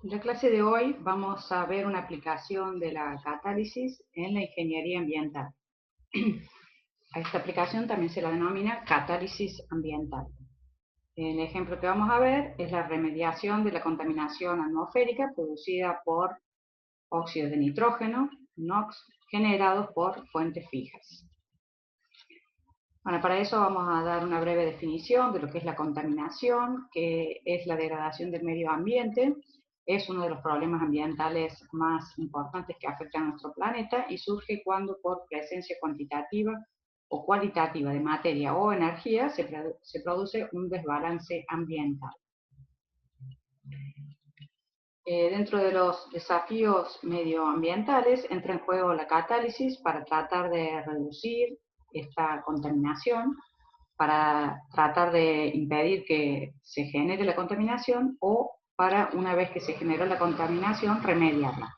En la clase de hoy vamos a ver una aplicación de la catálisis en la ingeniería ambiental. A esta aplicación también se la denomina catálisis ambiental. El ejemplo que vamos a ver es la remediación de la contaminación atmosférica producida por óxidos de nitrógeno, NOx, generados por fuentes fijas. Bueno, para eso vamos a dar una breve definición de lo que es la contaminación, que es la degradación del medio ambiente. Es uno de los problemas ambientales más importantes que afectan a nuestro planeta y surge cuando por presencia cuantitativa o cualitativa de materia o energía se produce un desbalance ambiental. Dentro de los desafíos medioambientales entra en juego la catálisis para tratar de reducir esta contaminación, para tratar de impedir que se genere la contaminación o para, una vez que se generó la contaminación, remediarla.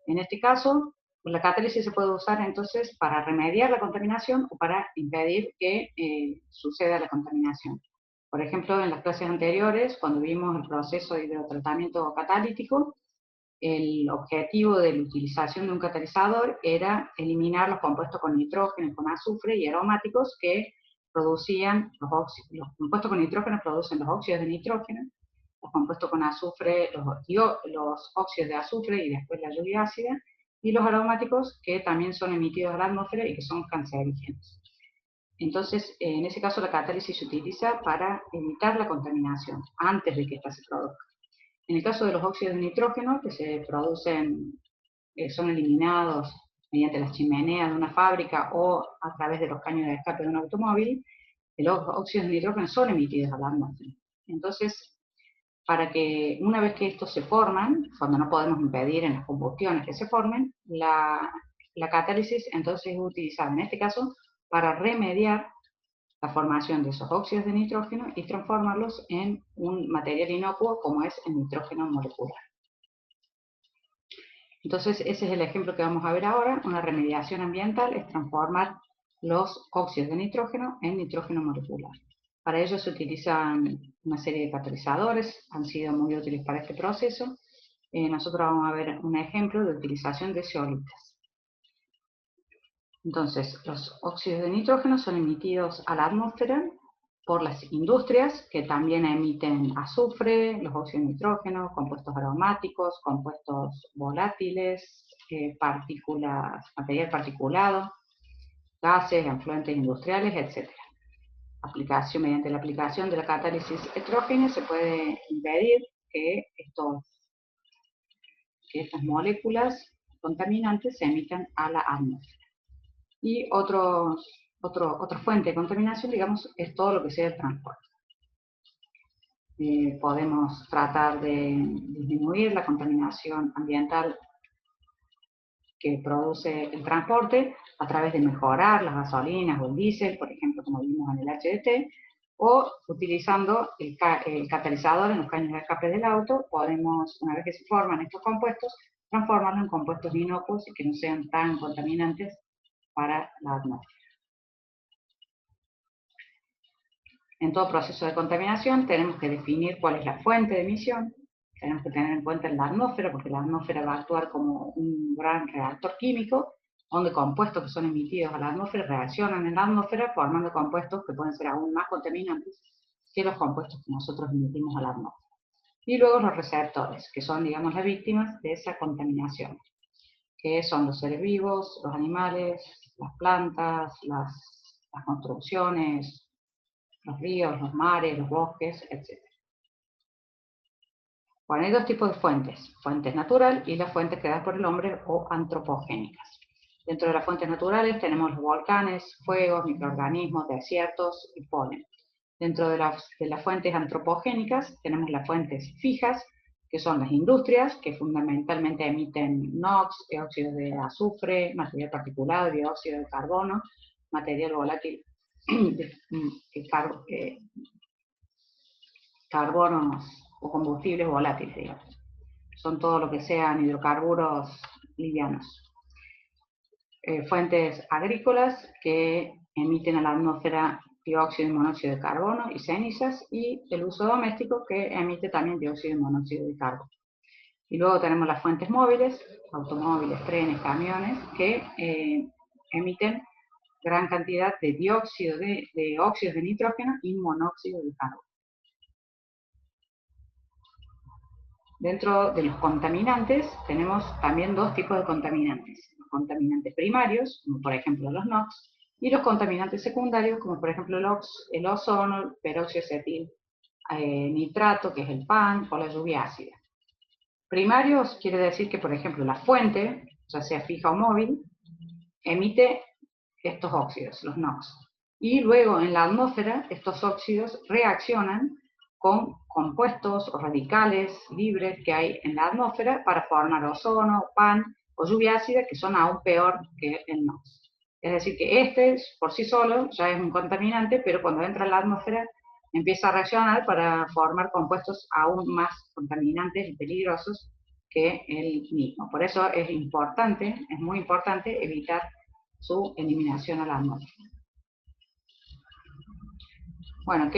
En este caso, la catálisis se puede usar entonces para remediar la contaminación o para impedir que suceda la contaminación. Por ejemplo, en las clases anteriores, cuando vimos el proceso de hidrotratamiento catalítico, el objetivo de la utilización de un catalizador era eliminar los compuestos con nitrógeno, con azufre y aromáticos que producían los compuestos con nitrógeno producen los óxidos de nitrógeno, los compuestos con azufre, los óxidos de azufre y después la lluvia ácida, y los aromáticos que también son emitidos a la atmósfera y que son cancerígenos. Entonces, en ese caso, la catálisis se utiliza para evitar la contaminación antes de que ésta se produzca. En el caso de los óxidos de nitrógeno, que se producen, son eliminados mediante las chimeneas de una fábrica o a través de los caños de escape de un automóvil, los óxidos de nitrógeno son emitidos a la atmósfera. Entonces, para que una vez que estos se forman, cuando no podemos impedir en las combustiones que se formen, la catálisis entonces es utilizada en este caso para remediar la formación de esos óxidos de nitrógeno y transformarlos en un material inocuo como es el nitrógeno molecular. Entonces ese es el ejemplo que vamos a ver ahora. Una remediación ambiental es transformar los óxidos de nitrógeno en nitrógeno molecular. Para ello se utilizan una serie de catalizadores, han sido muy útiles para este proceso. Nosotros vamos a ver un ejemplo de utilización de zeolitas. Entonces, los óxidos de nitrógeno son emitidos a la atmósfera por las industrias que también emiten azufre, los óxidos de nitrógeno, compuestos aromáticos, compuestos volátiles, partículas, material particulado, gases, efluentes industriales, etc. Mediante la aplicación de la catálisis heterogénea se puede impedir que estas moléculas contaminantes se emitan a la atmósfera. Y otra fuente de contaminación, digamos, es todo lo que sea el transporte. Podemos tratar de disminuir la contaminación ambiental que produce el transporte a través de mejorar las gasolinas o el diésel, por ejemplo, como vimos en el HDT, o utilizando el catalizador en los caños de escape del auto, podemos, una vez que se forman estos compuestos, transformarlos en compuestos inocuos y que no sean tan contaminantes para la atmósfera. En todo proceso de contaminación tenemos que definir cuál es la fuente de emisión, tenemos que tener en cuenta la atmósfera, porque la atmósfera va a actuar como un gran reactor químico, donde compuestos que son emitidos a la atmósfera reaccionan en la atmósfera formando compuestos que pueden ser aún más contaminantes que los compuestos que nosotros emitimos a la atmósfera. Y luego los receptores, que son, digamos, las víctimas de esa contaminación, que son los seres vivos, los animales, las plantas, las construcciones, los ríos, los mares, los bosques, etc. Bueno, hay dos tipos de fuentes natural y las fuentes creadas por el hombre o antropogénicas. Dentro de las fuentes naturales tenemos los volcanes, fuegos, microorganismos, desiertos y polen. Dentro de las fuentes antropogénicas tenemos las fuentes fijas, que son las industrias, que fundamentalmente emiten NOx, óxidos de azufre, material particulado, dióxido de carbono, material volátil, carbonos o combustibles volátiles, digamos. Son todo lo que sean hidrocarburos livianos. Fuentes agrícolas que emiten a la atmósfera dióxido y monóxido de carbono y cenizas, y el uso doméstico que emite también dióxido y monóxido de carbono. Y luego tenemos las fuentes móviles, automóviles, trenes, camiones, que emiten gran cantidad de dióxido de óxidos de nitrógeno y monóxido de carbono. Dentro de los contaminantes tenemos también dos tipos de contaminantes. Los contaminantes primarios, como por ejemplo los NOx, y los contaminantes secundarios, como por ejemplo el ozono, el peróxido de acetil nitrato, que es el PAN, o la lluvia ácida. Primarios quiere decir que, por ejemplo, la fuente, ya sea fija o móvil, emite estos óxidos, los NOx. Y luego en la atmósfera estos óxidos reaccionan con compuestos o radicales libres que hay en la atmósfera para formar ozono, PAN o lluvia ácida, que son aún peor que el NOx. Es decir, que este por sí solo ya es un contaminante, pero cuando entra en la atmósfera empieza a reaccionar para formar compuestos aún más contaminantes y peligrosos que el mismo. Por eso es importante, es muy importante evitar su eliminación a la atmósfera. Bueno,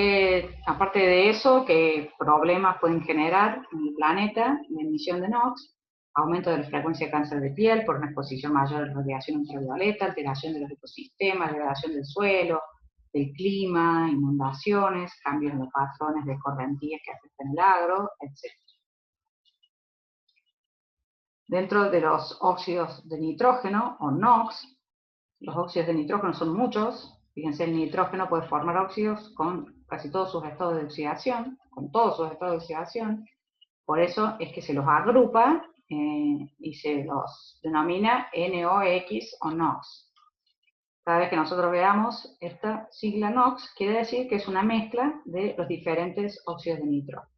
aparte de eso, ¿qué problemas pueden generar en el planeta la emisión de NOx? Aumento de la frecuencia de cáncer de piel por una exposición mayor a radiación ultravioleta, alteración de los ecosistemas, degradación del suelo, del clima, inundaciones, cambios en los patrones de correntías que afectan el agro, etc. Dentro de los óxidos de nitrógeno, o NOx, los óxidos de nitrógeno son muchos. Fíjense, el nitrógeno puede formar óxidos con casi todos sus estados de oxidación, con todos sus estados de oxidación. Por eso es que se los agrupa y se los denomina NOx o NOx. Cada vez que nosotros veamos esta sigla NOx, quiere decir que es una mezcla de los diferentes óxidos de nitrógeno.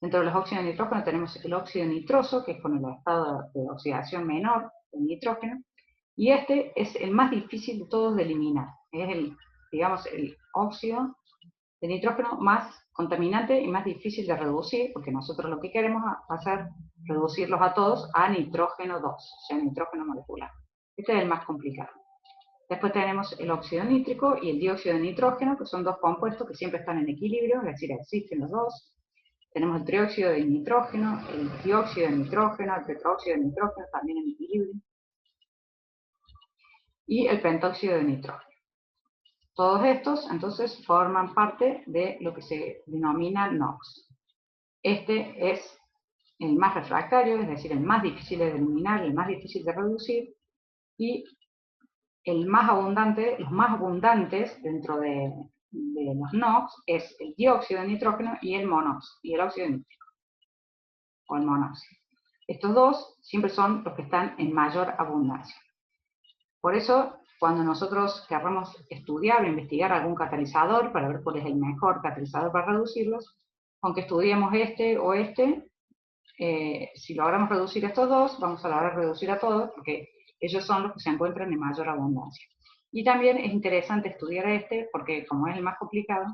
Dentro de los óxidos de nitrógeno tenemos el óxido nitroso, que es con el estado de oxidación menor del nitrógeno, y este es el más difícil de todos de eliminar. Es digamos, el óxido de nitrógeno más contaminante y más difícil de reducir, porque nosotros lo que queremos hacer reducirlos a todos a nitrógeno 2, o sea, nitrógeno molecular. Este es el más complicado. Después tenemos el óxido nítrico y el dióxido de nitrógeno, que son dos compuestos que siempre están en equilibrio, es decir, existen los dos. Tenemos el trióxido de nitrógeno, el dióxido de nitrógeno, el tetróxido de nitrógeno, también en equilibrio. Y el pentóxido de nitrógeno. Todos estos, entonces, forman parte de lo que se denomina NOx. Este es el más refractario, es decir, el más difícil de eliminar, el más difícil de reducir, y el más abundante, los más abundantes dentro de los NOx es el dióxido de nitrógeno y el monóxido, y el óxido nítrico, o el monóxido. Estos dos siempre son los que están en mayor abundancia. Por eso, cuando nosotros querramos estudiar o investigar algún catalizador para ver cuál es el mejor catalizador para reducirlos, aunque estudiemos este o este, si logramos reducir estos dos, vamos a lograr reducir a todos, porque ellos son los que se encuentran en mayor abundancia. Y también es interesante estudiar este, porque como es el más complicado,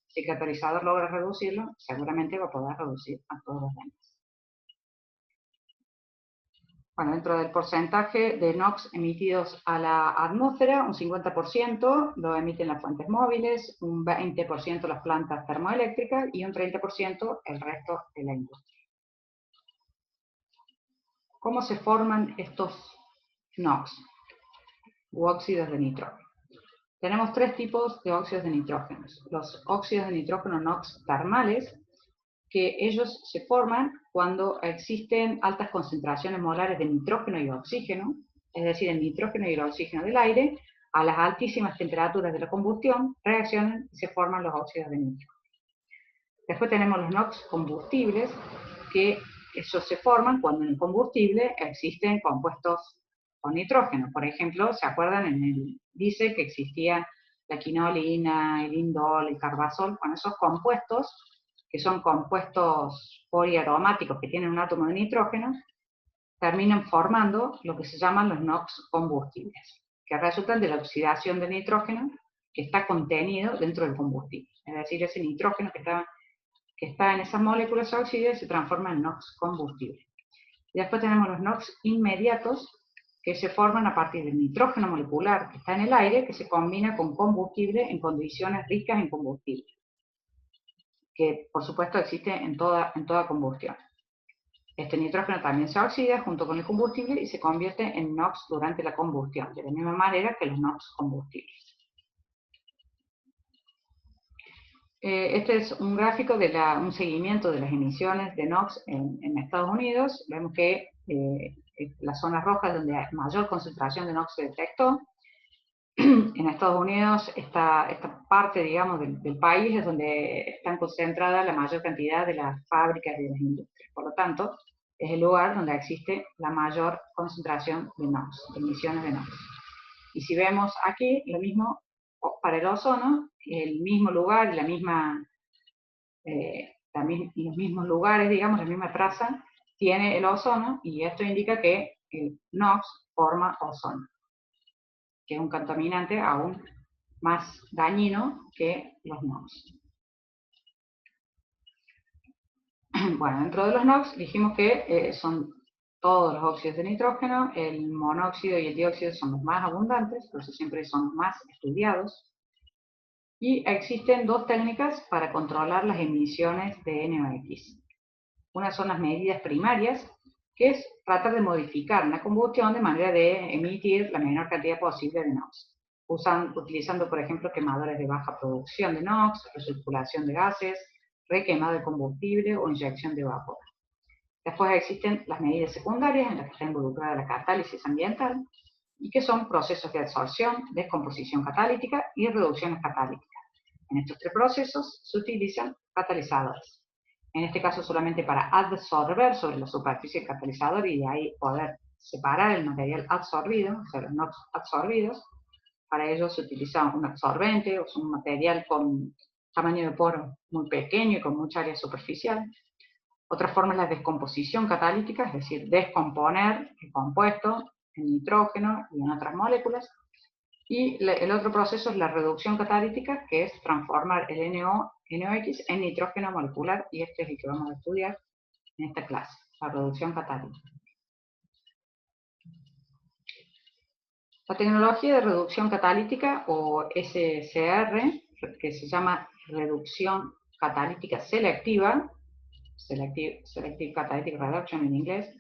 si el catalizador logra reducirlo, seguramente va a poder reducir a todos los demás. Bueno, dentro del porcentaje de NOx emitidos a la atmósfera, un 50% lo emiten las fuentes móviles, un 20% las plantas termoeléctricas y un 30% el resto de la industria. ¿Cómo se forman estos NOx u óxidos de nitrógeno? Tenemos tres tipos de óxidos de nitrógeno. Los óxidos de nitrógeno NOx termales, que ellos se forman cuando existen altas concentraciones molares de nitrógeno y oxígeno, es decir, el nitrógeno y el oxígeno del aire, a las altísimas temperaturas de la combustión, reaccionan y se forman los óxidos de nitrógeno. Después tenemos los NOx combustibles, que ellos se forman cuando en el combustible existen compuestos con nitrógeno. Por ejemplo, ¿se acuerdan? En el diésel que existían la quinolina, el indol, el carbazol, con esos compuestos que son compuestos poliaromáticos que tienen un átomo de nitrógeno, terminan formando lo que se llaman los NOx combustibles, que resultan de la oxidación del nitrógeno que está contenido dentro del combustible. Es decir, ese nitrógeno que está en esas moléculas oxidadas se transforma en NOx combustible. Y después tenemos los NOx inmediatos, que se forman a partir del nitrógeno molecular que está en el aire, que se combina con combustible en condiciones ricas en combustible, que por supuesto existe en toda combustión. Este nitrógeno también se oxida junto con el combustible y se convierte en NOx durante la combustión, de la misma manera que los NOx combustibles. Este es un gráfico de un seguimiento de las emisiones de NOx en Estados Unidos. Vemos que las zonas rojas donde hay mayor concentración de NOx se detectó. En Estados Unidos, esta parte, digamos, del país es donde están concentradas la mayor cantidad de las fábricas y de las industrias. Por lo tanto, es el lugar donde existe la mayor concentración de NOx, de emisiones de NOx. Y si vemos aquí, lo mismo para el ozono, el mismo lugar y los mismos lugares, digamos, la misma traza, tiene el ozono, y esto indica que el NOx forma ozono, que es un contaminante aún más dañino que los NOx. Bueno, dentro de los NOx dijimos que son todos los óxidos de nitrógeno, el monóxido y el dióxido son los más abundantes, por eso siempre son los más estudiados. Y existen dos técnicas para controlar las emisiones de NOx. Una son las medidas primarias, que es tratar de modificar una combustión de manera de emitir la menor cantidad posible de NOx. Utilizando, por ejemplo, quemadores de baja producción de NOx, recirculación de gases, requema de combustible o inyección de vapor. Después existen las medidas secundarias en las que está involucrada la catálisis ambiental, y que son procesos de absorción, descomposición catalítica y reducciones catalíticas. En estos tres procesos se utilizan catalizadores. En este caso solamente para adsorber sobre la superficie del catalizador y de ahí poder separar el material absorbido, o sea, los NOx absorbidos. Para ello se utiliza un absorbente, o sea, un material con tamaño de poro muy pequeño y con mucha área superficial. Otra forma es la descomposición catalítica, es decir, descomponer el compuesto en nitrógeno y en otras moléculas. Y el otro proceso es la reducción catalítica, que es transformar el NOx en nitrógeno molecular, y este es el que vamos a estudiar en esta clase, la reducción catalítica. La tecnología de reducción catalítica, o SCR, que se llama reducción catalítica selectiva, Selective Catalytic Reduction en inglés,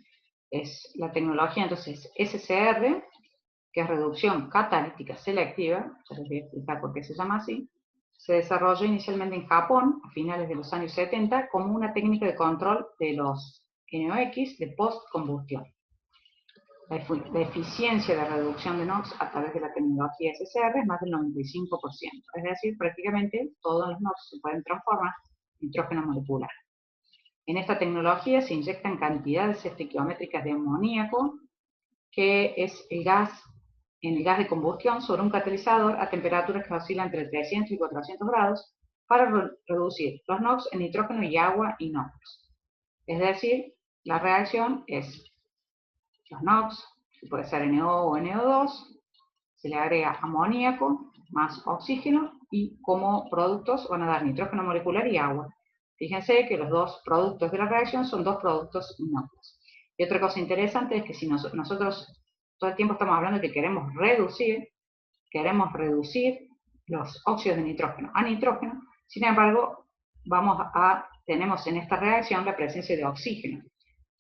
es la tecnología, entonces, SCR, que es reducción catalítica selectiva, ya les voy a explicar por qué se llama así. Se desarrolló inicialmente en Japón a finales de los años 70 como una técnica de control de los NOx de postcombustión. La eficiencia de reducción de NOx a través de la tecnología SCR es más del 95%, es decir, prácticamente todos los NOx se pueden transformar en nitrógeno molecular. En esta tecnología se inyectan cantidades estequiométricas de amoníaco, que es el gas de combustión, sobre un catalizador a temperaturas que oscilan entre 300 y 400 grados para reducir los NOx en nitrógeno y agua inox. Es decir, la reacción es los NOx, que puede ser NO o NO2, se le agrega amoníaco más oxígeno y como productos van a dar nitrógeno molecular y agua. Fíjense que los dos productos de la reacción son dos productos inocuos. Y otra cosa interesante es que si nosotros todo el tiempo estamos hablando de que queremos reducir los óxidos de nitrógeno a nitrógeno, sin embargo, tenemos en esta reacción la presencia de oxígeno,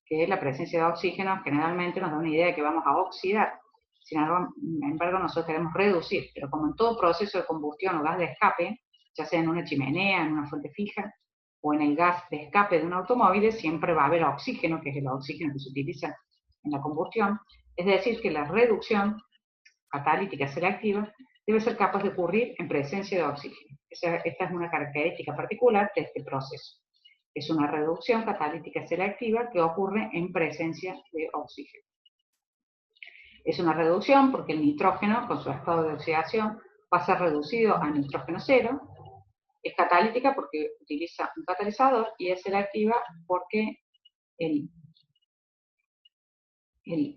que la presencia de oxígeno generalmente nos da una idea de que vamos a oxidar. Sin embargo, nosotros queremos reducir, pero como en todo proceso de combustión o gas de escape, ya sea en una chimenea, en una fuente fija, o en el gas de escape de un automóvil, siempre va a haber oxígeno, que es el oxígeno que se utiliza en la combustión. Es decir, que la reducción catalítica selectiva debe ser capaz de ocurrir en presencia de oxígeno. Esta es una característica particular de este proceso. Es una reducción catalítica selectiva que ocurre en presencia de oxígeno. Es una reducción porque el nitrógeno, con su estado de oxidación, va a ser reducido a nitrógeno cero. Es catalítica porque utiliza un catalizador, y es selectiva porque el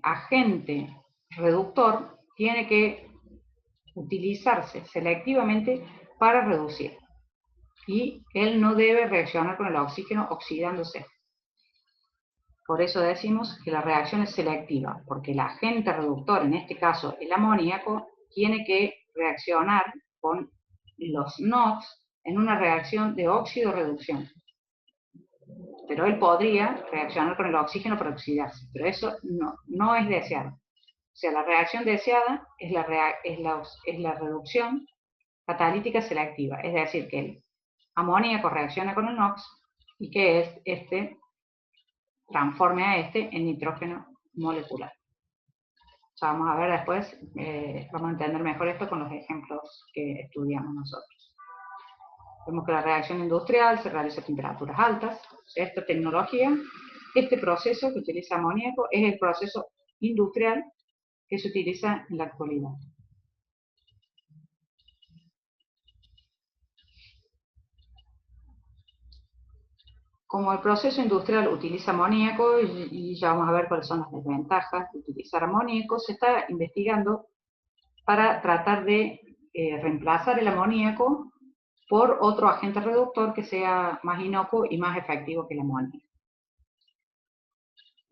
agente reductor tiene que utilizarse selectivamente para reducir, y él no debe reaccionar con el oxígeno oxidándose. Por eso decimos que la reacción es selectiva, porque el agente reductor, en este caso el amoníaco, tiene que reaccionar con los NOx en una reacción de óxido-reducción. pero él podría reaccionar con el oxígeno para oxidarse, pero eso no es deseado. O sea, la reacción deseada es la reducción catalítica selectiva, es decir, que el amoníaco reacciona con el NOx y que este transforme a este en nitrógeno molecular. O sea, vamos a ver después, vamos a entender mejor esto con los ejemplos que estudiamos nosotros. Vemos que la reacción industrial se realiza a temperaturas altas. Esta tecnología, este proceso que utiliza amoníaco es el proceso industrial que se utiliza en la actualidad. Como el proceso industrial utiliza amoníaco, y ya vamos a ver cuáles son las desventajas de utilizar amoníaco, se está investigando para tratar de reemplazar el amoníaco por otro agente reductor que sea más inocuo y más efectivo que el amoníaco.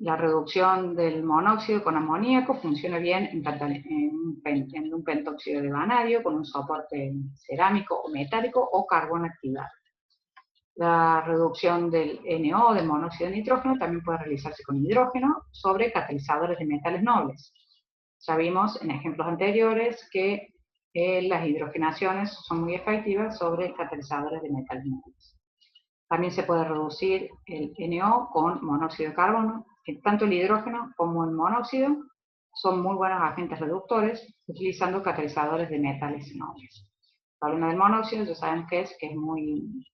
La reducción del monóxido con amoníaco funciona bien en un pentóxido de vanadio con un soporte cerámico o metálico o carbón activado. La reducción del NO, del monóxido de nitrógeno, también puede realizarse con hidrógeno sobre catalizadores de metales nobles. Ya vimos en ejemplos anteriores que las hidrogenaciones son muy efectivas sobre catalizadores de metales nobles. También se puede reducir el NO con monóxido de carbono. Tanto el hidrógeno como el monóxido son muy buenos agentes reductores utilizando catalizadores de metales nobles. El problema del monóxido ya sabemos que es muy,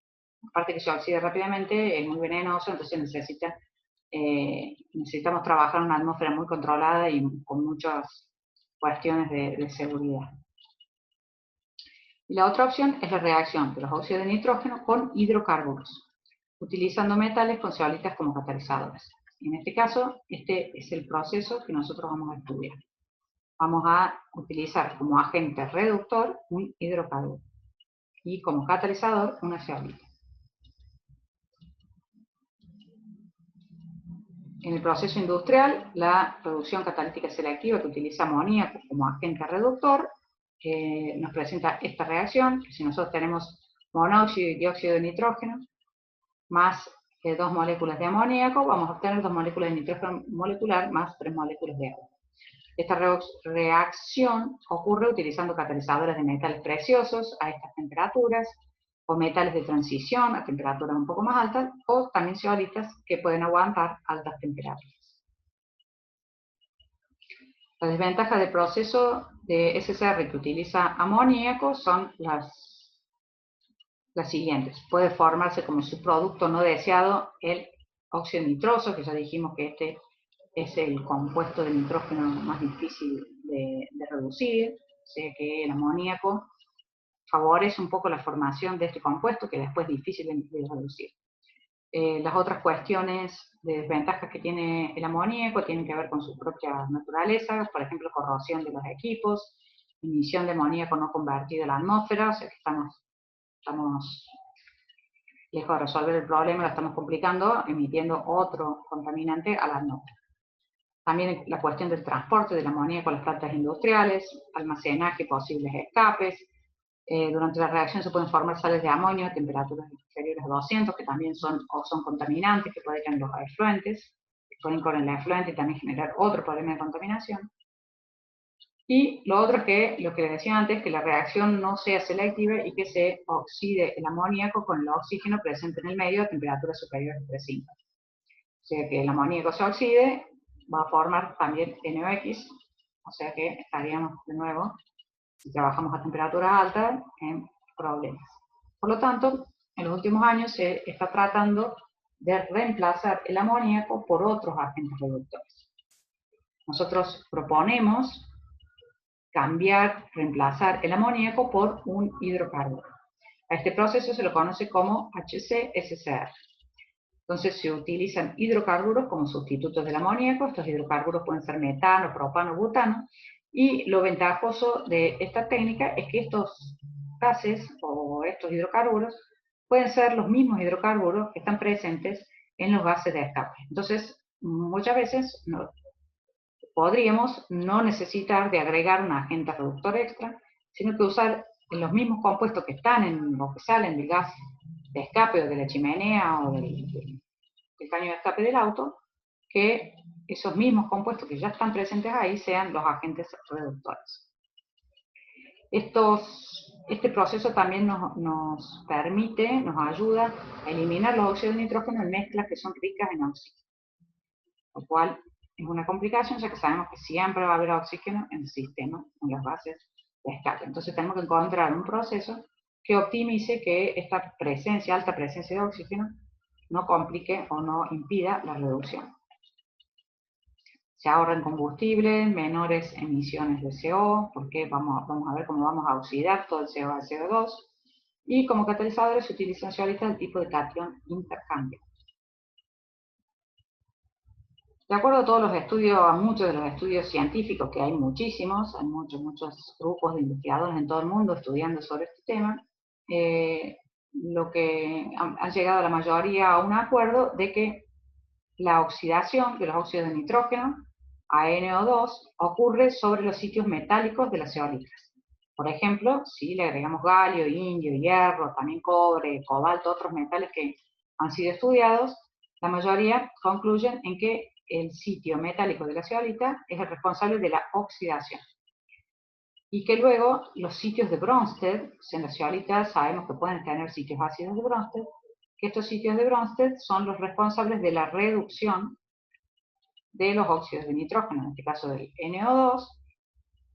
aparte que se oxida rápidamente, es muy venenoso, entonces necesitamos trabajar en una atmósfera muy controlada y con muchas cuestiones de seguridad. Y la otra opción es la reacción de los óxidos de nitrógeno con hidrocarburos, utilizando metales con zeolitas como catalizadores. En este caso, este es el proceso que nosotros vamos a estudiar. Vamos a utilizar como agente reductor un hidrocarburo y como catalizador una zeolita. En el proceso industrial, la reducción catalítica selectiva que utiliza amoníaco como agente reductor nos presenta esta reacción, que si nosotros tenemos monóxido y dióxido de nitrógeno más 2 moléculas de amoníaco, vamos a obtener 2 moléculas de nitrógeno molecular más 3 moléculas de agua. Esta reacción ocurre utilizando catalizadores de metales preciosos a estas temperaturas, o metales de transición a temperaturas un poco más altas, o también zeolitas que pueden aguantar altas temperaturas. Las desventajas del proceso de SCR que utiliza amoníaco son las siguientes. Puede formarse como subproducto no deseado el óxido nitroso, que ya dijimos que este es el compuesto de nitrógeno más difícil de reducir, o sea que el amoníaco favorece un poco la formación de este compuesto, que después es difícil de reducir. Las otras cuestiones de desventajas que tiene el amoníaco tienen que ver con su propia naturaleza, por ejemplo, corrosión de los equipos, emisión de amoníaco no convertido a la atmósfera, o sea que estamos lejos de resolver el problema, lo estamos complicando emitiendo otro contaminante a la atmósfera. También la cuestión del transporte del amoníaco a las plantas industriales, almacenaje, posibles escapes. Durante la reacción se pueden formar sales de amonio a temperaturas inferiores a 200, que también son contaminantes que pueden ir en los efluentes, que pueden ir con el efluente y también generar otro problema de contaminación. Y lo otro es que, lo que les decía antes, que la reacción no sea selectiva y que se oxide el amoníaco con el oxígeno presente en el medio a temperaturas superiores a 300. O sea que el amoníaco se oxide, va a formar también NOx, o sea que estaríamos de nuevo, si trabajamos a temperaturas altas, en problemas. Por lo tanto, en los últimos años se está tratando de reemplazar el amoníaco por otros agentes reductores. Nosotros proponemos reemplazar el amoníaco por un hidrocarburo. A este proceso se lo conoce como HCSCR. Entonces se utilizan hidrocarburos como sustitutos del amoníaco. Estos hidrocarburos pueden ser metano, propano, butano. Y lo ventajoso de esta técnica es que estos gases o estos hidrocarburos pueden ser los mismos hidrocarburos que están presentes en los gases de escape. Entonces, muchas veces podríamos no necesitar de agregar un agente reductor extra, sino que usar los mismos compuestos que están en lo que salen del gas de escape o de la chimenea o del caño de escape del auto, que esos mismos compuestos que ya están presentes ahí sean los agentes reductores. Este proceso también nos permite, nos ayuda a eliminar los óxidos de nitrógeno en mezclas que son ricas en oxígeno, lo cual es una complicación, ya que sabemos que siempre va a haber oxígeno en el sistema, en las bases de escape. Entonces tenemos que encontrar un proceso que optimice que esta presencia, alta presencia de oxígeno, no complique o no impida la reducción. Se ahorran combustible, menores emisiones de CO, porque vamos a ver cómo vamos a oxidar todo el CO al CO2, y como catalizadores se utilizan zeolitas del tipo de catión intercambio. De acuerdo a todos los estudios, a muchos de los estudios científicos, que hay muchísimos, hay muchos grupos de investigadores en todo el mundo estudiando sobre este tema, lo que han llegado a la mayoría a un acuerdo de que la oxidación de los óxidos de nitrógeno a NO2 ocurre sobre los sitios metálicos de las zeolitas. Por ejemplo, si le agregamos galio, indio, hierro, también cobre, cobalto, otros metales que han sido estudiados, la mayoría concluyen en que el sitio metálico de la zeolita es el responsable de la oxidación. Y que luego los sitios de Bronsted, en las zeolitas sabemos que pueden tener sitios ácidos de Bronsted, que estos sitios de Bronsted son los responsables de la reducción de los óxidos de nitrógeno, en este caso del NO2,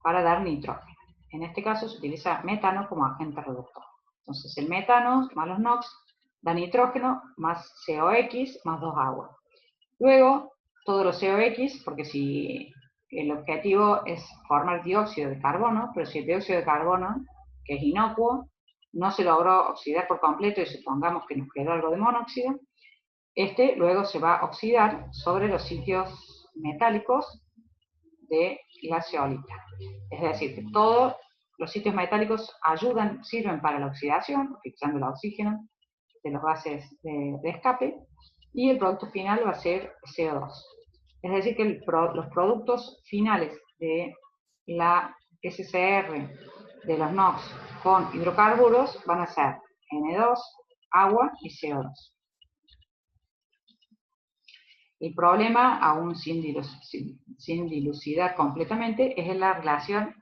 para dar nitrógeno. En este caso se utiliza metano como agente reductor. Entonces el metano más los NOx da nitrógeno más COX más 2 agua. Luego, todos los COX, porque si el objetivo es formar dióxido de carbono, pero si el dióxido de carbono, que es inocuo, no se logró oxidar por completo y supongamos que nos quedó algo de monóxido, este luego se va a oxidar sobre los sitios metálicos de la zeolita. Es decir, que todos los sitios metálicos sirven para la oxidación, fixando el oxígeno de los gases de escape, y el producto final va a ser CO2. Es decir, que los productos finales de la SCR de los NOx con hidrocarburos van a ser N2, agua y CO2. El problema, aún sin dilucidar completamente, es la relación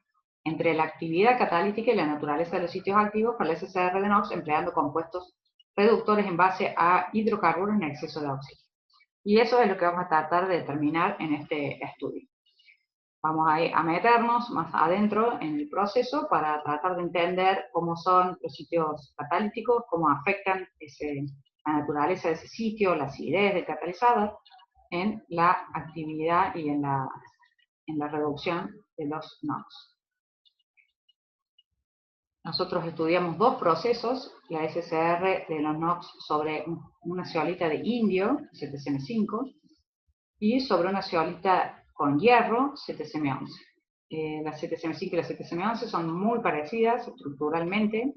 entre la actividad catalítica y la naturaleza de los sitios activos para la SCR de NOx empleando compuestos reductores en base a hidrocarburos en exceso de oxígeno. Y eso es lo que vamos a tratar de determinar en este estudio. Vamos a meternos más adentro en el proceso para tratar de entender cómo son los sitios catalíticos, cómo afectan la naturaleza de ese sitio, la acidez del catalizador, en la actividad y en la reducción de los NOx. Nosotros estudiamos dos procesos, la SCR de los NOx sobre una zeolita de indio, 7CM5, y sobre una zeolita con hierro, 7CM11. La 7CM5 y la 7CM11 son muy parecidas estructuralmente.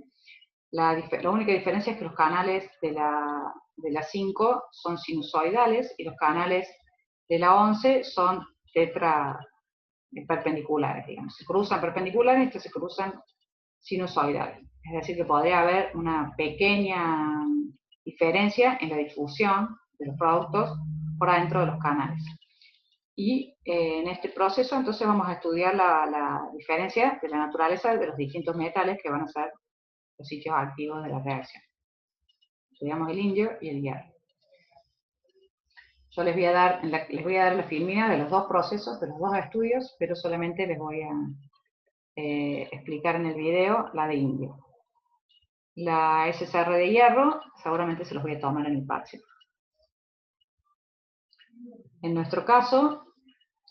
La única diferencia es que los canales de la 5 son sinusoidales y los canales de la 11 son perpendiculares, digamos. Se cruzan perpendiculares y estos se cruzan sinusoidales. Es decir, que podría haber una pequeña diferencia en la difusión de los productos por adentro de los canales. Y en este proceso entonces vamos a estudiar la diferencia de la naturaleza de los distintos metales que van a ser los sitios activos de la reacción. Estudiamos el indio y el hierro. Yo les voy a dar la filmina de los dos procesos, de los dos estudios, pero solamente les voy a explicar en el video la de indio. La SCR de hierro, seguramente se los voy a tomar en el parche. En nuestro caso,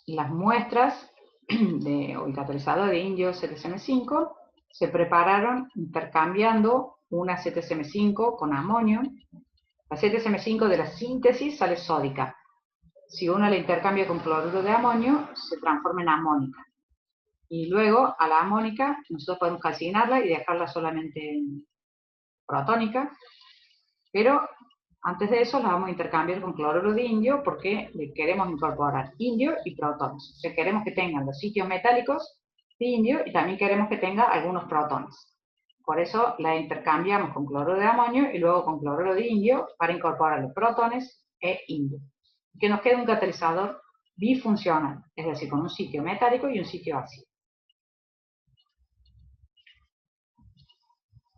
las muestras o el catalizador de indio 7CM5 se prepararon intercambiando una 7CM5 con amonio. La 7CM5 de la síntesis sale sódica. Si uno la intercambia con cloruro de amonio, se transforma en amónica. Y luego, a la amónica, nosotros podemos calcinarla y dejarla solamente protónica, pero antes de eso la vamos a intercambiar con cloruro de indio porque le queremos incorporar indio y protones. O sea, queremos que tengan los sitios metálicos de indio y también queremos que tenga algunos protones. Por eso la intercambiamos con cloruro de amonio y luego con cloruro de indio para incorporar los protones e indio. Que nos queda un catalizador bifuncional, es decir, con un sitio metálico y un sitio ácido.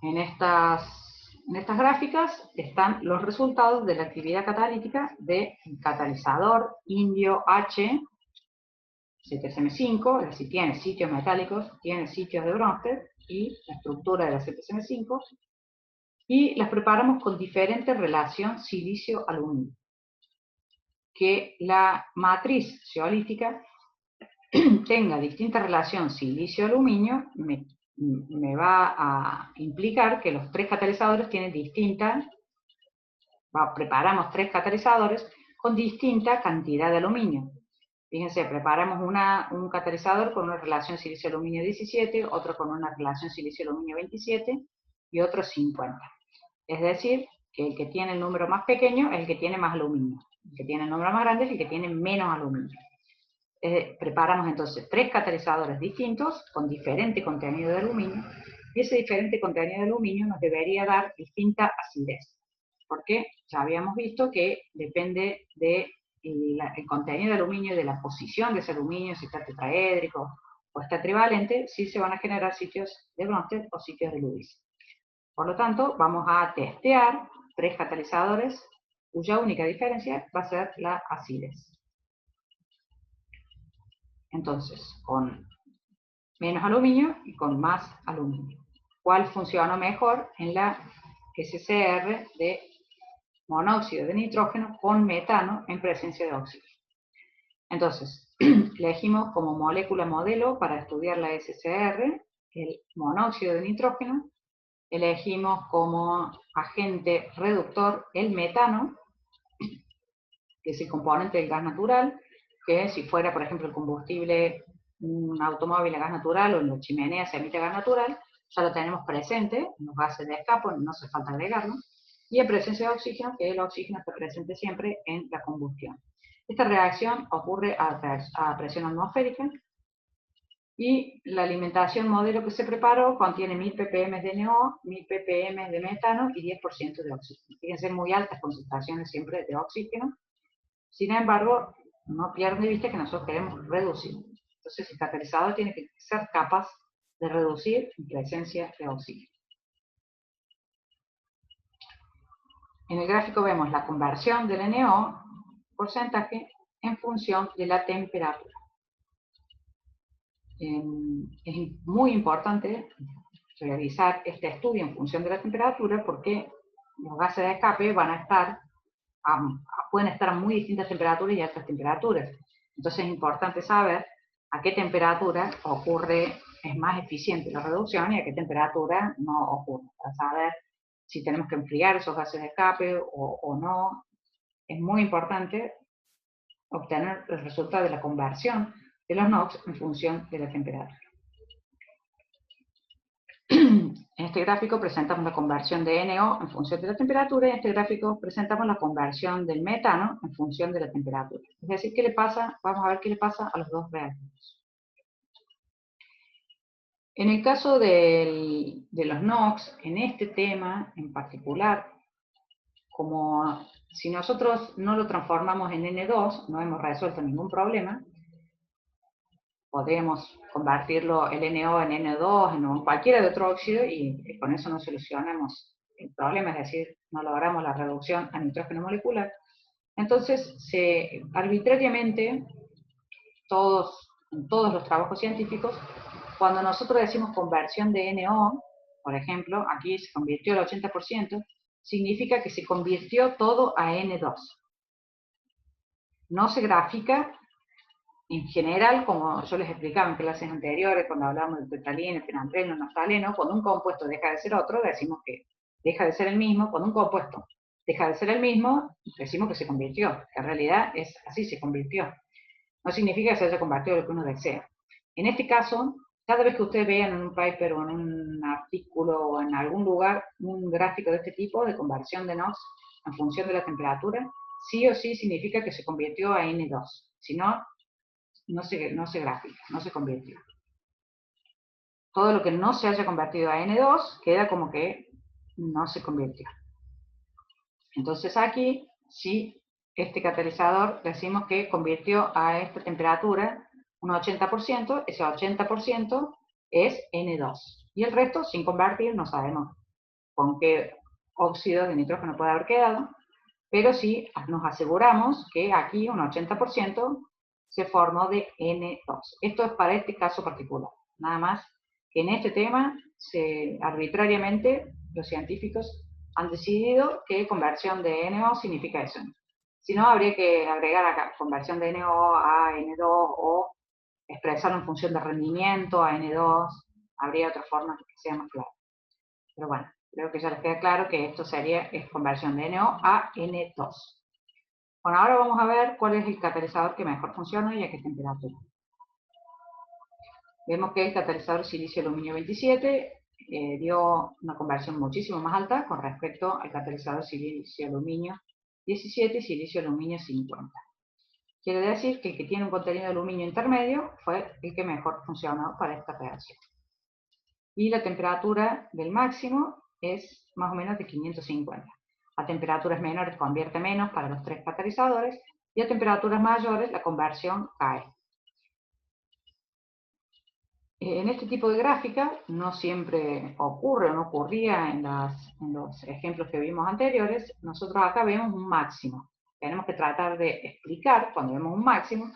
En estas gráficas están los resultados de la actividad catalítica del catalizador indio H, ZSM5, es decir, tiene sitios metálicos, tiene sitios de Bronsted y la estructura de la ZSM5, y las preparamos con diferente relación silicio-aluminio. Que la matriz zeolítica tenga distinta relación silicio-aluminio me va a implicar que los tres catalizadores tienen preparamos tres catalizadores con distinta cantidad de aluminio. Fíjense, preparamos un catalizador con una relación silicio-aluminio 17, otro con una relación silicio-aluminio 27 y otro 50. Es decir, que el que tiene el número más pequeño es el que tiene más aluminio. El que tiene el número más grande es el que tiene menos aluminio. Preparamos entonces tres catalizadores distintos con diferente contenido de aluminio, y ese diferente contenido de aluminio nos debería dar distinta acidez, porque ya habíamos visto que depende del contenido de aluminio y de la posición de ese aluminio, si está tetraédrico o está trivalente, si se van a generar sitios de Bronsted o sitios de Lewis. Por lo tanto, vamos a testear tres catalizadores cuya única diferencia va a ser la acidez. Entonces, con menos aluminio y con más aluminio. ¿Cuál funcionó mejor en la SCR de monóxido de nitrógeno con metano en presencia de oxígeno? Entonces, elegimos como molécula modelo para estudiar la SCR el monóxido de nitrógeno, elegimos como agente reductor el metano, que es el componente del gas natural, que si fuera, por ejemplo, el combustible, un automóvil a gas natural o en la chimenea se emite gas natural, ya lo tenemos presente en los gases de escape, no hace falta agregarlo, y en presencia de oxígeno, que el oxígeno está presente siempre en la combustión. Esta reacción ocurre a presión atmosférica, y la alimentación modelo que se preparó contiene 1000 ppm de NO, 1000 ppm de metano y 10% de oxígeno. Fíjense, muy altas concentraciones siempre de oxígeno. Sin embargo, no pierdan de vista que nosotros queremos reducir. Entonces, el catalizador tiene que ser capaz de reducir en presencia de oxígeno. En el gráfico vemos la conversión del NO, porcentaje, en función de la temperatura. Es muy importante realizar este estudio en función de la temperatura porque los gases de escape pueden estar a muy distintas temperaturas y altas temperaturas. Entonces es importante saber a qué temperatura es más eficiente la reducción y a qué temperatura no ocurre, para saber si tenemos que enfriar esos gases de escape o no. Es muy importante obtener el resultado de la conversión de los NOx en función de la temperatura. En este gráfico presentamos la conversión de NO en función de la temperatura, y en este gráfico presentamos la conversión del metano en función de la temperatura. Es decir, ¿qué le pasa? Vamos a ver qué le pasa a los dos reactivos. En el caso de los NOx, en este tema en particular, como si nosotros no lo transformamos en N2, no hemos resuelto ningún problema, podemos convertirlo el NO en N2, en cualquiera de otro óxido, y con eso no solucionamos el problema, es decir, no logramos la reducción a nitrógeno molecular. Entonces, arbitrariamente, en todos los trabajos científicos, cuando nosotros decimos conversión de NO, por ejemplo, aquí se convirtió el 80%, significa que se convirtió todo a N2. No se grafica. En general, como yo les explicaba en clases anteriores, cuando hablamos de tetralino, fenantreno, naftaleno, cuando un compuesto deja de ser otro, decimos que deja de ser el mismo. Cuando un compuesto deja de ser el mismo, decimos que se convirtió, que en realidad es así, se convirtió. No significa que se haya convertido lo que uno desea. En este caso, cada vez que ustedes vean en un paper o en un artículo o en algún lugar un gráfico de este tipo de conversión de NOx en función de la temperatura, sí o sí significa que se convirtió a N2. Si no, no se grafica, no se convirtió. Todo lo que no se haya convertido a N2 queda como que no se convirtió. Entonces aquí sí este catalizador decimos que convirtió a esta temperatura un 80%, ese 80% es N2. Y el resto, sin convertir, no sabemos con qué óxido de nitrógeno puede haber quedado, pero sí nos aseguramos que aquí un 80% se formó de N2. Esto es para este caso particular. Nada más que en este tema, arbitrariamente, los científicos han decidido que conversión de NO significa eso. Si no, habría que agregar acá conversión de NO a N2 o expresarlo en función de rendimiento a N2. Habría otra forma que sea más clara. Pero bueno, creo que ya les queda claro que esto es conversión de NO a N2. Bueno, ahora vamos a ver cuál es el catalizador que mejor funciona y a qué temperatura. Vemos que el catalizador silicio-aluminio 27 dio una conversión muchísimo más alta con respecto al catalizador silicio-aluminio 17 y silicio-aluminio 50. Quiere decir que el que tiene un contenido de aluminio intermedio fue el que mejor funcionó para esta reacción. Y la temperatura del máximo es más o menos de 550. A temperaturas menores convierte menos para los tres catalizadores y a temperaturas mayores la conversión cae. En este tipo de gráfica no siempre ocurre o no ocurría en los ejemplos que vimos anteriores. Nosotros acá vemos un máximo. Tenemos que tratar de explicar cuando vemos un máximo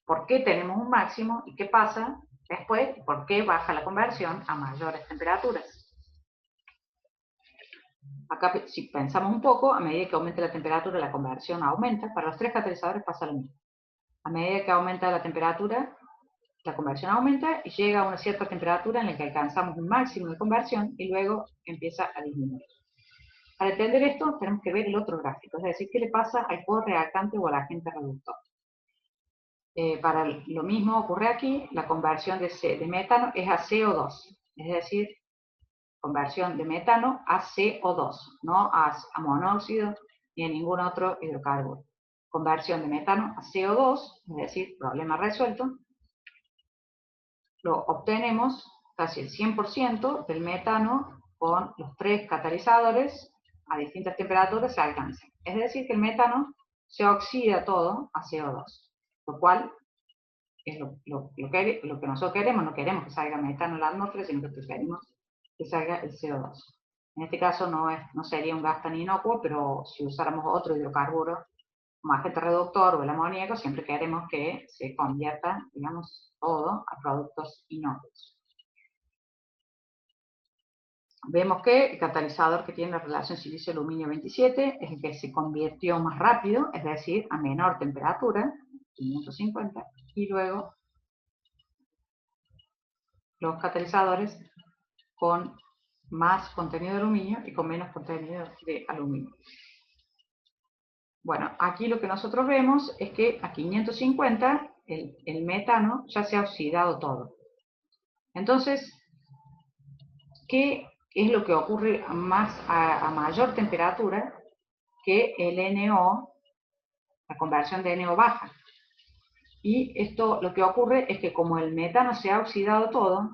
por qué tenemos un máximo y qué pasa después, por qué baja la conversión a mayores temperaturas. Acá, si pensamos un poco, a medida que aumenta la temperatura, la conversión aumenta. Para los tres catalizadores pasa lo mismo. A medida que aumenta la temperatura, la conversión aumenta y llega a una cierta temperatura en la que alcanzamos un máximo de conversión y luego empieza a disminuir. Para entender esto, tenemos que ver el otro gráfico, es decir, qué le pasa al coreactante o al agente reductor. Para lo mismo ocurre aquí, la conversión de metano es a CO2, es decir, conversión de metano a CO2, no a monóxido ni a ningún otro hidrocarburo. Conversión de metano a CO2, es decir, problema resuelto, lo obtenemos casi el 100% del metano con los tres catalizadores a distintas temperaturas se alcanzan. Es decir, que el metano se oxida todo a CO2, lo cual es lo que nosotros queremos. No queremos que salga metano en la atmósfera, sino que preferimos que salga el CO2. En este caso no sería un gas tan inocuo, pero si usáramos otro hidrocarburo como agente reductor o el amoníaco, siempre queremos que se convierta, digamos, todo a productos inocuos. Vemos que el catalizador que tiene la relación silicio-aluminio 27 es el que se convirtió más rápido, es decir, a menor temperatura, 550, y luego los catalizadores con más contenido de aluminio y con menos contenido de aluminio. Bueno, aquí lo que nosotros vemos es que a 550 el metano ya se ha oxidado todo. Entonces, ¿qué es lo que ocurre a mayor temperatura? Que el NO, la conversión de NO baja. Y esto lo que ocurre es que como el metano se ha oxidado todo,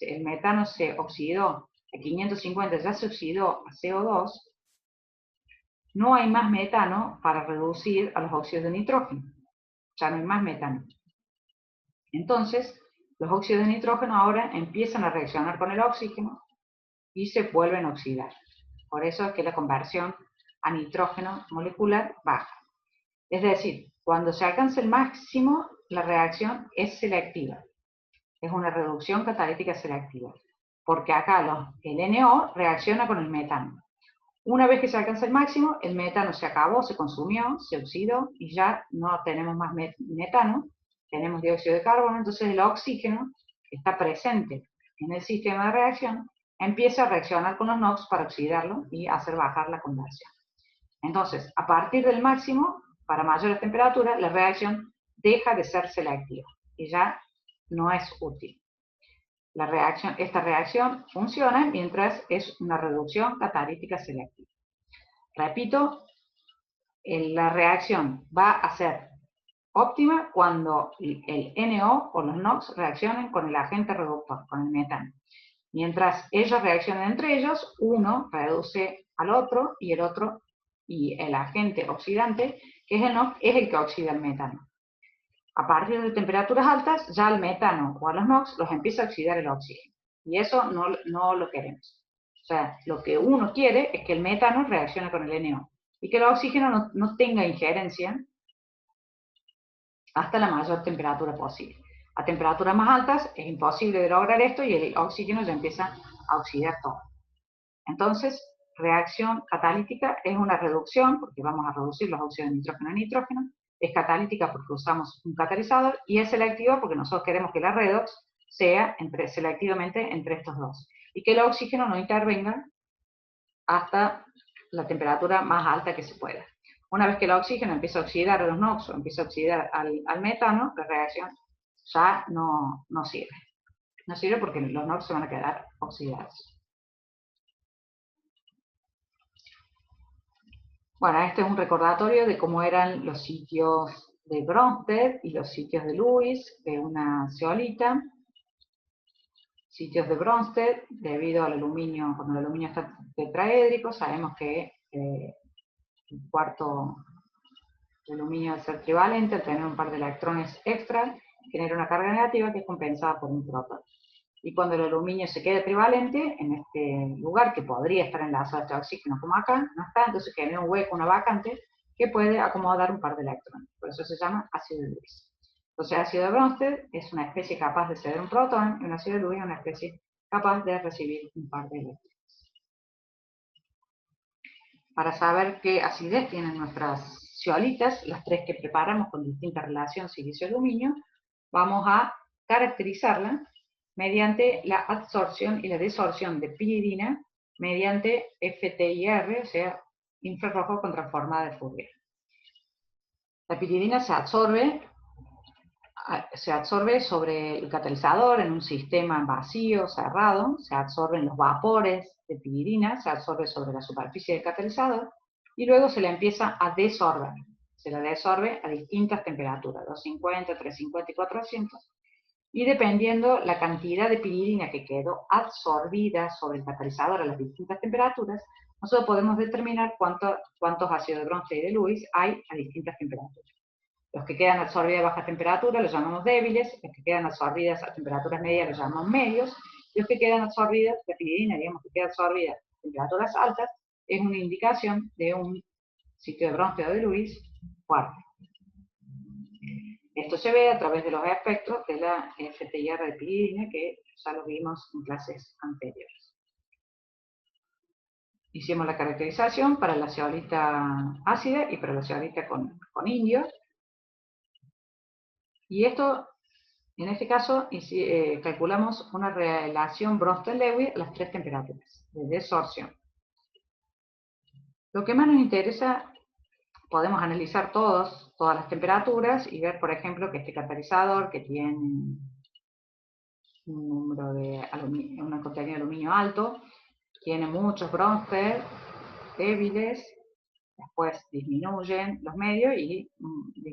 el metano se oxidó a 550, ya se oxidó a CO2, no hay más metano para reducir a los óxidos de nitrógeno. Ya no hay más metano. Entonces, los óxidos de nitrógeno ahora empiezan a reaccionar con el oxígeno y se vuelven a oxidar. Por eso es que la conversión a nitrógeno molecular baja. Es decir, cuando se alcanza el máximo, la reacción es selectiva. Es una reducción catalítica selectiva. Porque acá el NO reacciona con el metano. Una vez que se alcanza el máximo, el metano se acabó, se consumió, se oxidó y ya no tenemos más metano, tenemos dióxido de carbono, entonces el oxígeno que está presente en el sistema de reacción empieza a reaccionar con los NOx para oxidarlo y hacer bajar la conversión. Entonces, a partir del máximo, para mayores temperaturas, la reacción deja de ser selectiva y ya no es útil. Esta reacción funciona mientras es una reducción catalítica selectiva. Repito, la reacción va a ser óptima cuando el NO o los NOx reaccionen con el agente reductor, con el metano. Mientras ellos reaccionan entre ellos, uno reduce al otro y el agente oxidante que es el NOx, es el que oxida el metano. A partir de temperaturas altas, ya el metano o a los NOx los empieza a oxidar el oxígeno. Y eso no lo queremos. O sea, lo que uno quiere es que el metano reaccione con el NO y que el oxígeno no tenga injerencia hasta la mayor temperatura posible. A temperaturas más altas es imposible de lograr esto y el oxígeno ya empieza a oxidar todo. Entonces, reacción catalítica es una reducción, porque vamos a reducir los óxidos de nitrógeno a nitrógeno, es catalítica porque usamos un catalizador, y es selectiva porque nosotros queremos que la redox sea selectivamente entre estos dos, y que el oxígeno no intervenga hasta la temperatura más alta que se pueda. Una vez que el oxígeno empieza a oxidar a los NOx o empieza a oxidar al metano, la reacción ya no sirve. No sirve porque los NOx se van a quedar oxidados. Bueno, este es un recordatorio de cómo eran los sitios de Bronsted y los sitios de Lewis, de una zeolita. Sitios de Bronsted, debido al aluminio, cuando el aluminio está tetraédrico, sabemos que el cuarto de aluminio, al ser trivalente, al tener un par de electrones extra, genera una carga negativa que es compensada por un protón. Y cuando el aluminio se queda trivalente, en este lugar que podría estar enlazado a este oxígeno como acá, no está, entonces genera un hueco, una vacante, que puede acomodar un par de electrones. Por eso se llama ácido de Lewis. Entonces, ácido de Bronsted es una especie capaz de ceder un protón, y un ácido de Lewis es una especie capaz de recibir un par de electrones. Para saber qué acidez tienen nuestras zeolitas, las tres que preparamos con distinta relación silicio-aluminio, vamos a caracterizarla mediante la absorción y la desorción de piridina mediante FTIR, o sea, infrarrojo con transformada de Fourier. La piridina se absorbe sobre el catalizador en un sistema vacío, cerrado, se absorben los vapores de piridina, se absorbe sobre la superficie del catalizador y luego se la empieza a desorber. Se la desorbe a distintas temperaturas, 250, 350 y 400, y dependiendo la cantidad de piridina que quedó absorbida sobre el catalizador a las distintas temperaturas, nosotros podemos determinar cuántos ácidos de Bronsted y de Lewis hay a distintas temperaturas. Los que quedan absorbidos a baja temperatura los llamamos débiles, los que quedan absorbidas a temperaturas medias los llamamos medios, y los que quedan absorbidas, la piridina, digamos, que queda absorbida a temperaturas altas, es una indicación de un sitio de Bronsted o de Lewis fuerte. Esto se ve a través de los espectros de la FTIR de piridina, que ya lo vimos en clases anteriores. Hicimos la caracterización para la zeolita ácida y para la zeolita con indio. Y esto, en este caso, calculamos una relación Bronsted-Lewis a las tres temperaturas de desorción. Lo que más nos interesa, podemos analizar todas las temperaturas y ver, por ejemplo, que este catalizador, que tiene un número de un contenido de aluminio alto, tiene muchos Bronsted débiles, después disminuyen los medios y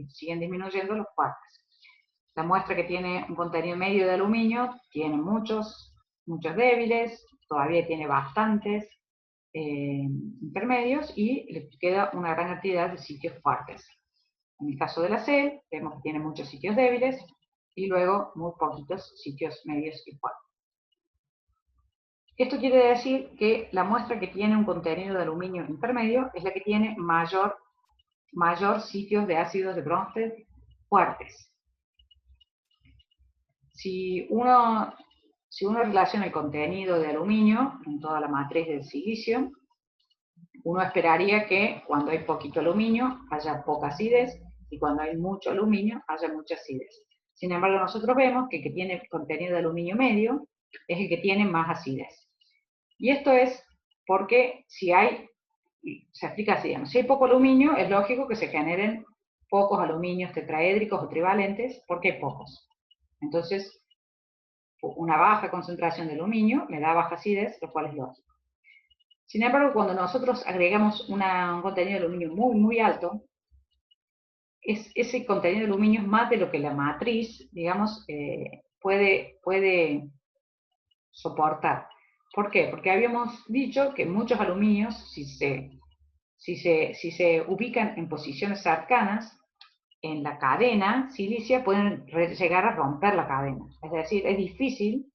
siguen disminuyendo los cuartos. La muestra que tiene un contenido medio de aluminio tiene muchos débiles, todavía tiene bastantes intermedios y le queda una gran cantidad de sitios fuertes. En el caso de la C, vemos que tiene muchos sitios débiles y luego muy poquitos sitios medios y fuertes. Esto quiere decir que la muestra que tiene un contenido de aluminio intermedio es la que tiene mayor sitios de ácidos de Bronsted fuertes. Si uno relaciona el contenido de aluminio en toda la matriz del silicio, uno esperaría que cuando hay poquito aluminio haya poca acidez y cuando hay mucho aluminio haya mucha acidez. Sin embargo, nosotros vemos que el que tiene contenido de aluminio medio es el que tiene más acidez. Y esto es porque se explica así, digamos, si hay poco aluminio, es lógico que se generen pocos aluminios tetraédricos o trivalentes, porque hay pocos. Entonces, una baja concentración de aluminio me da baja acidez, lo cual es lógico. Sin embargo, cuando nosotros agregamos un contenido de aluminio muy, muy alto, ese contenido de aluminio es más de lo que la matriz, digamos, puede soportar. ¿Por qué? Porque habíamos dicho que muchos aluminios, si se si se ubican en posiciones cercanas en la cadena silicia, pueden llegar a romper la cadena. Es decir, es difícil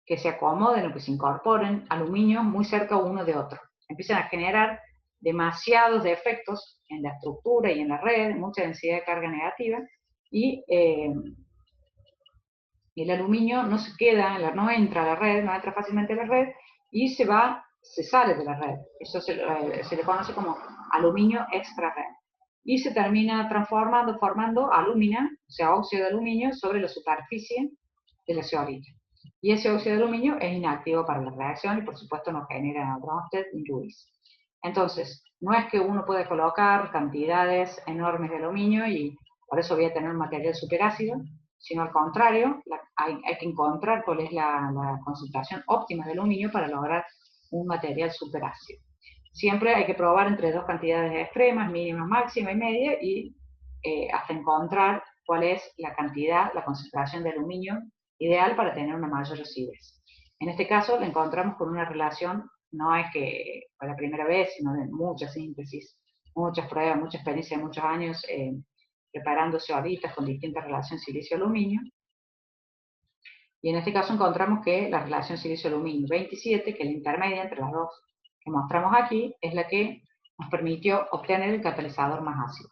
que se acomoden o que se incorporen aluminios muy cerca uno de otro. Empiezan a generar demasiados defectos en la estructura y en la red, mucha densidad de carga negativa, y el aluminio no se queda, no entra a la red, no entra fácilmente a la red, y se sale de la red. Eso se le conoce como aluminio extra red. Y se termina transformando, formando alúmina, o sea, óxido de aluminio, sobre la superficie de la zeolita. Y ese óxido de aluminio es inactivo para la reacción y por supuesto no genera Bronsted ni Lewis. Entonces, no es que uno puede colocar cantidades enormes de aluminio y por eso voy a tener un material superácido, sino al contrario, hay que encontrar cuál es la concentración óptima de aluminio para lograr un material superácido. Siempre hay que probar entre dos cantidades extremas, mínima, máxima y media, y hasta encontrar cuál es la cantidad, la concentración de aluminio ideal para tener una mayor acidez. En este caso, la encontramos con una relación, no es que fue la primera vez, sino de mucha síntesis, muchas pruebas, mucha experiencia de muchos años preparando zeolitas con distintas relaciones silicio-aluminio. Y en este caso encontramos que la relación silicio-aluminio 27, que es la intermedia entre las dos que mostramos aquí, es la que nos permitió obtener el catalizador más ácido.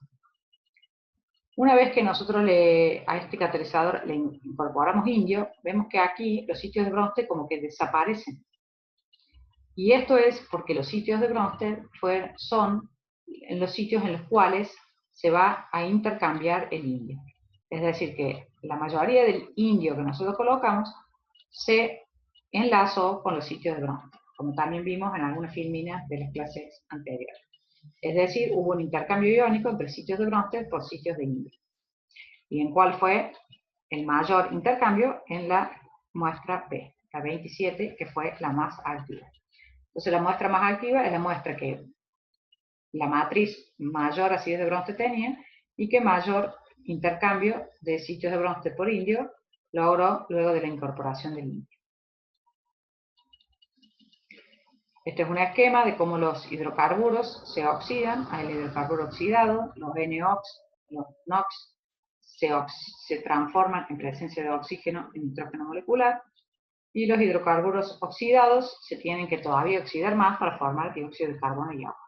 Una vez que nosotros a este catalizador le incorporamos indio, vemos que aquí los sitios de Bronsted como que desaparecen. Y esto es porque los sitios de Bronsted son los sitios en los cuales se va a intercambiar el indio. Es decir, que la mayoría del indio que nosotros colocamos se enlazó con los sitios de Bronsted, como también vimos en algunas filminas de las clases anteriores. Es decir, hubo un intercambio iónico entre sitios de Bronsted por sitios de indio. ¿Y en cuál fue el mayor intercambio? En la muestra B, la 27, que fue la más activa. Entonces la muestra más activa es la muestra que la matriz mayor acidez de Bronsted tenía y que mayor intercambio de sitios de Bronsted por indio logró luego de la incorporación del indio. Este es un esquema de cómo los hidrocarburos se oxidan. El hidrocarburo oxidado, los NOx, los NOx, se transforman en presencia de oxígeno y nitrógeno molecular, y los hidrocarburos oxidados se tienen que todavía oxidar más para formar dióxido de carbono y agua.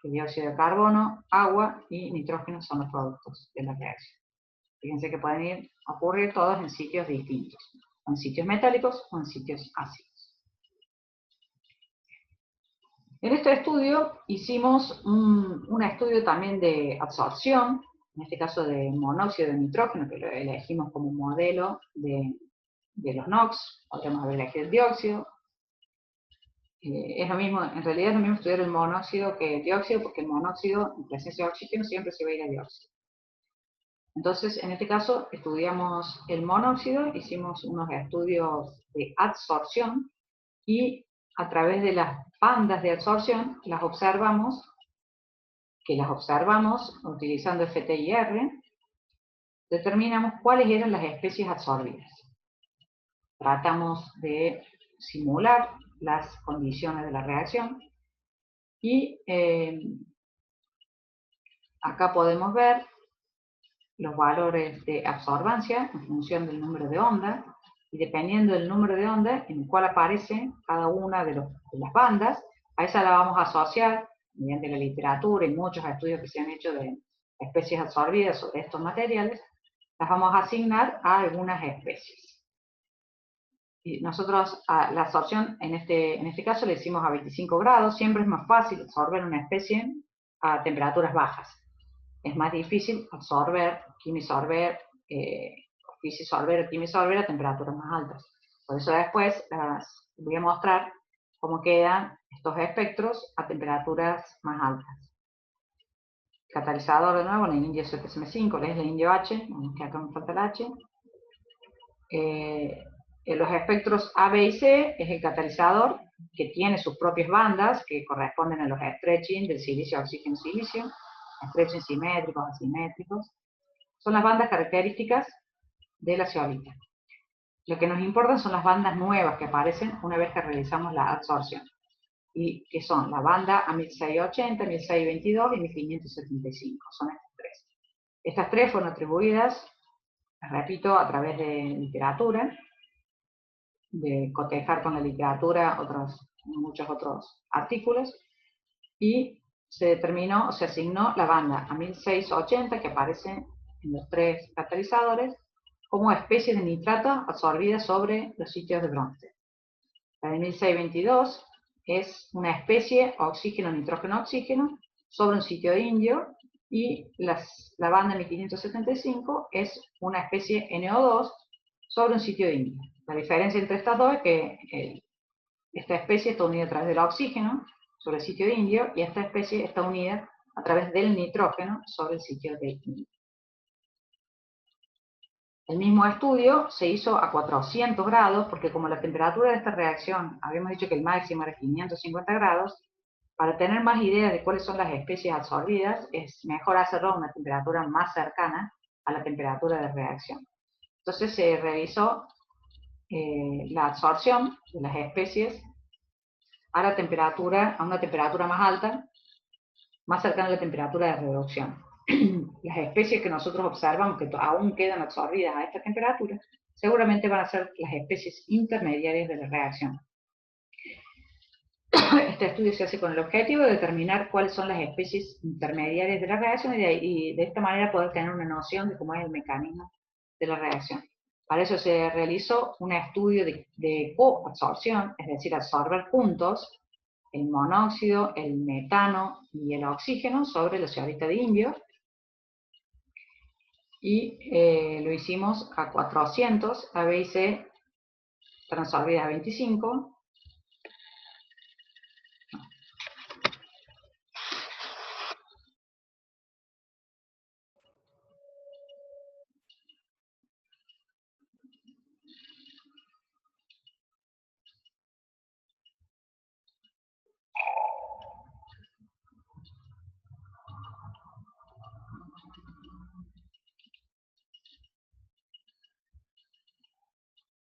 El dióxido de carbono, agua y nitrógeno son los productos de la reacción. Fíjense que pueden ocurrir todos en sitios distintos, o en sitios metálicos o en sitios ácidos. En este estudio hicimos un estudio también de absorción, en este caso de monóxido de nitrógeno, que lo elegimos como modelo de los NOx, podríamos haber elegido el dióxido. Es lo mismo, en realidad es lo mismo estudiar el monóxido que el dióxido, porque el monóxido, en presencia de oxígeno, siempre se va a ir a dióxido. Entonces, en este caso, estudiamos el monóxido, hicimos unos estudios de adsorción, y a través de las bandas de adsorción, las observamos utilizando FTIR, determinamos cuáles eran las especies absorbidas. Tratamos de simular las condiciones de la reacción y acá podemos ver los valores de absorbancia en función del número de ondas, y dependiendo del número de ondas en el cual aparece cada una de las bandas, a esa la vamos a asociar mediante la literatura y muchos estudios que se han hecho de especies absorbidas sobre estos materiales, las vamos a asignar a algunas especies. Y nosotros la absorción en este caso le hicimos a 25 grados, siempre es más fácil absorber una especie a temperaturas bajas. Es más difícil absorber, quimisorber, fisisorber o quimisorber a temperaturas más altas. Por eso después voy a mostrar cómo quedan estos espectros a temperaturas más altas. Catalizador de nuevo, el indio CPSM5, que es el indio H, que acá me falta el H. En los espectros A, B y C es el catalizador que tiene sus propias bandas que corresponden a los stretching del silicio, oxígeno, silicio, stretching simétricos, asimétricos. Son las bandas características de la zeolita. Lo que nos importa son las bandas nuevas que aparecen una vez que realizamos la adsorción. y que son la banda a 1680, 1622 y 1575. Son estas tres. Estas tres fueron atribuidas, repito, a través de literatura, de cotejar con la literatura muchos otros artículos, y se determinó, se asignó la banda a 1680, que aparece en los tres catalizadores, como especie de nitrato absorbida sobre los sitios de Bronsted. La de 1622 es una especie oxígeno-nitrógeno-oxígeno sobre un sitio de indio, y la banda 1575 es una especie NO2 sobre un sitio de indio. La diferencia entre estas dos es que esta especie está unida a través del oxígeno sobre el sitio de indio, y esta especie está unida a través del nitrógeno sobre el sitio de indio. El mismo estudio se hizo a 400 grados, porque como la temperatura de esta reacción, habíamos dicho que el máximo era 550 grados, para tener más idea de cuáles son las especies absorbidas, es mejor hacerlo a una temperatura más cercana a la temperatura de reacción. Entonces se revisó la absorción de las especies a una temperatura más alta, más cercana a la temperatura de reducción. Las especies que nosotros observamos que aún quedan absorbidas a esta temperatura, seguramente van a ser las especies intermediarias de la reacción. Este estudio se hace con el objetivo de determinar cuáles son las especies intermediarias de la reacción, y de esta manera poder tener una noción de cómo es el mecanismo de la reacción. Para eso se realizó un estudio de coabsorción, es decir, absorber juntos el monóxido, el metano y el oxígeno sobre la ciarrita de indio, y lo hicimos a 400, a B y C transabsorbidas a 25,